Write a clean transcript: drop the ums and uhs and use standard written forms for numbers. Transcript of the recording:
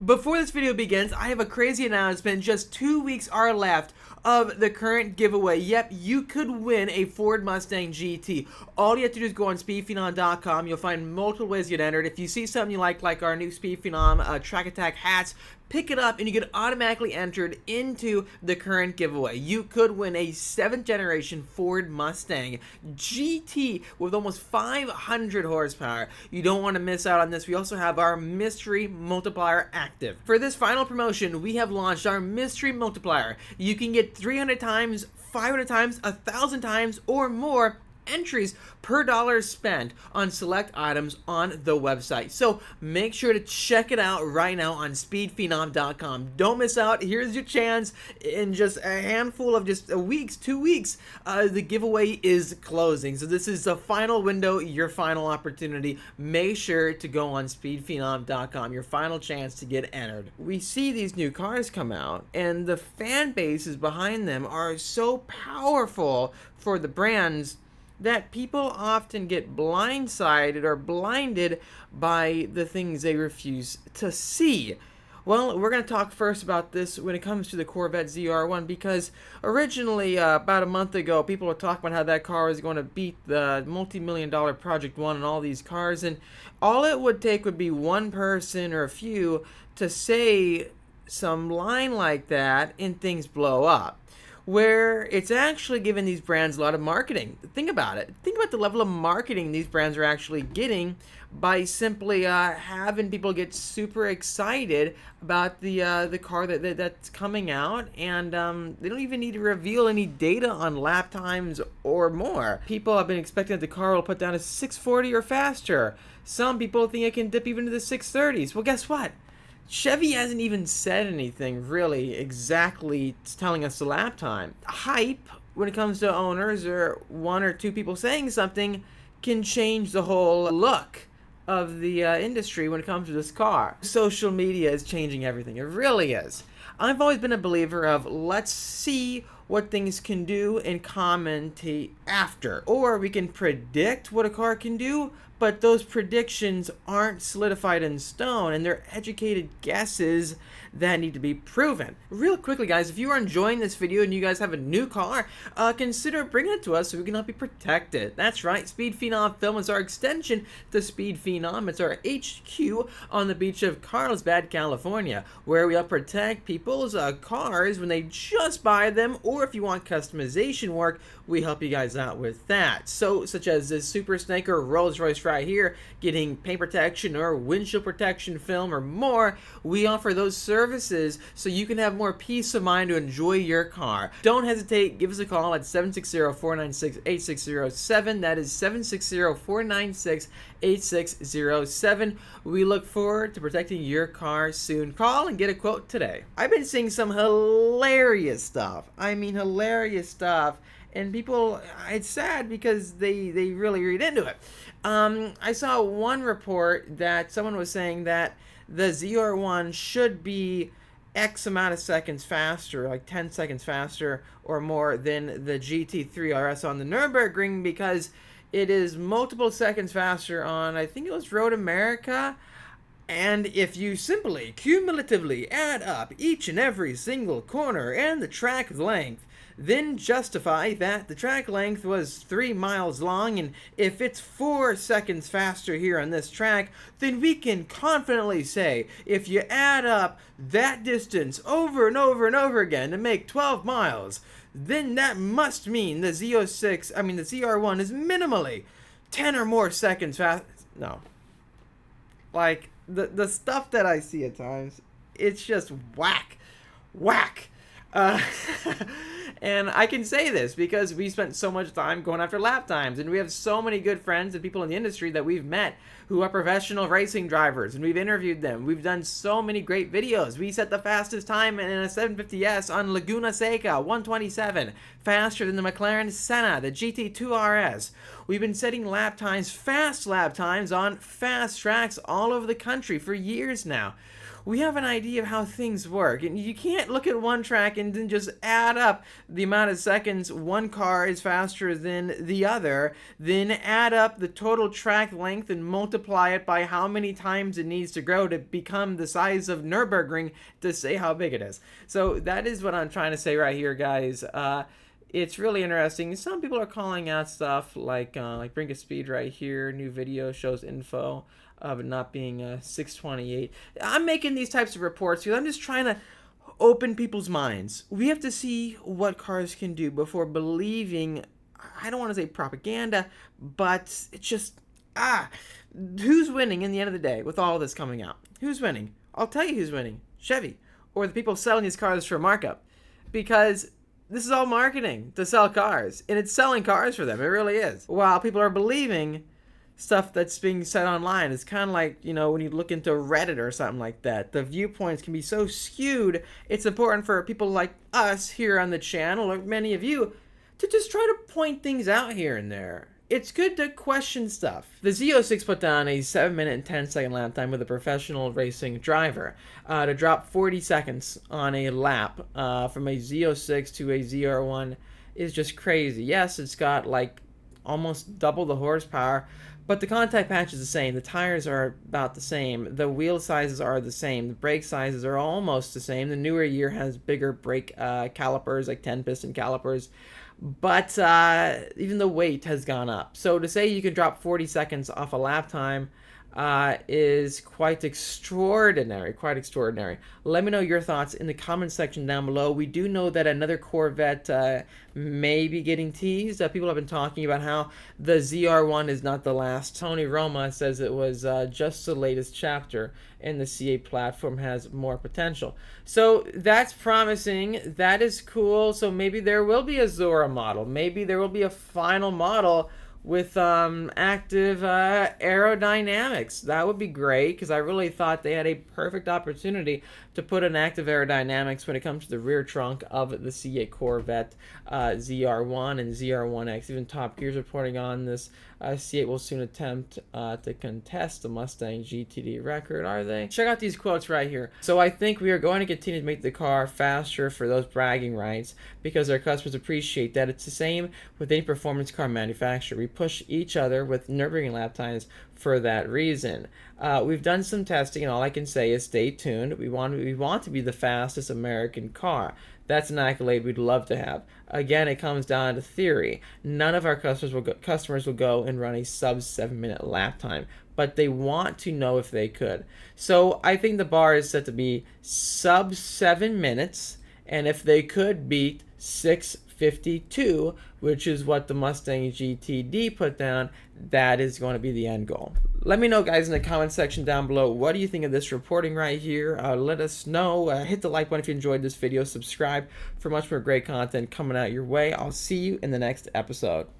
Before this video begins, I have a crazy announcement. Just 2 weeks are left of the current giveaway. Yep, you could win a Ford Mustang GT. All you have to do is go on speedphenom.com. You'll find multiple ways to get entered. If you see something you like our new Speed Phenom Track Attack hats, pick it up and you get automatically entered into the current giveaway. You could win a 7th generation Ford Mustang GT with almost 500 horsepower. You don't want to miss out on this. We also have our mystery multiplier active. For this final promotion, we have launched our mystery multiplier. You can get 300 times, 500 times, 1,000 times, or more entries per dollar spent on select items on the website. So make sure to check it out right now on speedphenom.com. Don't miss out. Here's your chance. In just a handful of just weeks, 2 weeks, the giveaway is closing. So this is the final window, your final opportunity. Make sure to go on speedphenom.com. Your final chance to get entered. We see these new cars come out and the fan bases behind them are so powerful for the brands that people often get blindsided or blinded by the things they refuse to see. Well, we're going to talk first about this when it comes to the Corvette ZR1, because originally, about a month ago, people were talking about how that car was going to beat the multi-million-dollar Project One and all these cars, and all it would take would be one person or a few to say some line like that and things blow up, where it's actually giving these brands a lot of marketing. Think about it. Think about the level of marketing these brands are actually getting by simply having people get super excited about the car that's coming out, and they don't even need to reveal any data on lap times or more. People have been expecting that the car will put down a 640 or faster. Some people think it can dip even to the 630s. Well, guess what? Chevy hasn't even said anything really exactly telling us the lap time. Hype, when it comes to owners or one or two people saying something, can change the whole look of the industry when it comes to this car. Social media is changing everything. It really is. I've always been a believer of let's see what things can do and commentate after. Or we can predict what a car can do, but those predictions aren't solidified in stone and they're educated guesses that need to be proven. Real quickly, guys, if you are enjoying this video and you guys have a new car, consider bringing it to us so we can help you protect it. That's right, Speed Phenom Film is our extension to Speed Phenom. It's our HQ on the beach of Carlsbad, California, where we help protect people's cars when they just buy them, or if you want customization work, we help you guys out with that. So, such as this Super Snake or Rolls Royce right here, getting paint protection or windshield protection film or more, we offer those services so you can have more peace of mind to enjoy your car. Don't hesitate, give us a call at 760-496-8607. That is 760-496-8607. We look forward to protecting your car soon. Call and get a quote today. I've been seeing some hilarious stuff. I mean, hilarious stuff. And people, it's sad because they really read into it. I saw one report that someone was saying that the ZR1 should be X amount of seconds faster, like 10 seconds faster or more than the GT3 RS on the Nurburgring, because it is multiple seconds faster on, I think it was Road America. And if you simply cumulatively add up each and every single corner and the track length, then justify that the track length was 3 miles long, and if it's 4 seconds faster here on this track, then we can confidently say if you add up that distance over and over and over again to make 12 miles, then that must mean the ZR1 is minimally 10 or more seconds fast. No. Like, the stuff that I see at times, it's just whack. And I can say this because we spent so much time going after lap times, and we have so many good friends and people in the industry that we've met who are professional racing drivers, and we've interviewed them. We've done so many great videos. We set the fastest time in a 750S on Laguna Seca, 127, faster than the McLaren Senna, the GT2 RS. We've been setting lap times, fast lap times, on fast tracks all over the country for years now. we have an idea of how things work. And you can't look at one track and then just add up the amount of seconds one car is faster than the other, then add up the total track length and multiply it by how many times it needs to grow to become the size of Nurburgring to say how big it is. So that is what I'm trying to say right here, guys. It's really interesting. Some people are calling out stuff like Brink of Speed right here. New video shows info of it not being 628. I'm making these types of reports because I'm just trying to open people's minds. We have to see what cars can do before believing, I don't want to say propaganda, but it's just, who's winning in the end of the day with all this coming out? Who's winning? I'll tell you who's winning. Chevy, or the people selling these cars for markup. Because this is all marketing to sell cars, and it's selling cars for them. It really is. While people are believing stuff that's being said online, it's kind of like, you know, when you look into Reddit or something like that. The viewpoints can be so skewed. It's important for people like us here on the channel, or many of you, to just try to point things out here and there. It's good to question stuff. The Z06 put down a 7-minute and 10-second lap time with a professional racing driver. To drop 40 seconds on a lap from a Z06 to a ZR1 is just crazy. Yes, it's got like almost double the horsepower, but the contact patch is the same. The tires are about the same. The wheel sizes are the same. The brake sizes are almost the same. The newer year has bigger brake calipers, like 10-piston calipers. But even the weight has gone up. So to say you can drop 40 seconds off a lap time is quite extraordinary, Let me know your thoughts in the comment section down below. We do know that another Corvette may be getting teased. People have been talking about how the ZR1 is not the last. Tony Roma says it was just the latest chapter, and the C8 platform has more potential. So that's promising. That is cool. So maybe there will be a Zora model. Maybe there will be a final model with active aerodynamics. That would be great, because I really thought they had a perfect opportunity to put an active aerodynamics when it comes to the rear trunk of the C8 Corvette ZR1 and ZR1X. Even Top Gear's reporting on this. C8 will soon attempt to contest the Mustang GTD record, are they? Check out these quotes right here. So I think we are going to continue to make the car faster for those bragging rights, because our customers appreciate that. It's the same with any performance car manufacturer. We push each other with Nurburgring lap times for that reason. We've done some testing, and all I can say is stay tuned. We want to be the fastest American car. That's an accolade we'd love to have. Again, it comes down to theory. None of our customers will go and run a sub 7-minute lap time, but they want to know if they could. So I think the bar is set to be sub 7 minutes, and if they could beat 6:52, which is what the Mustang GTD put down, that is going to be the end goal. Let me know, guys, in the comment section down below, what do you think of this reporting right here? Let us know. Hit the like button if you enjoyed this video. Subscribe for much more great content coming out your way. I'll see you in the next episode.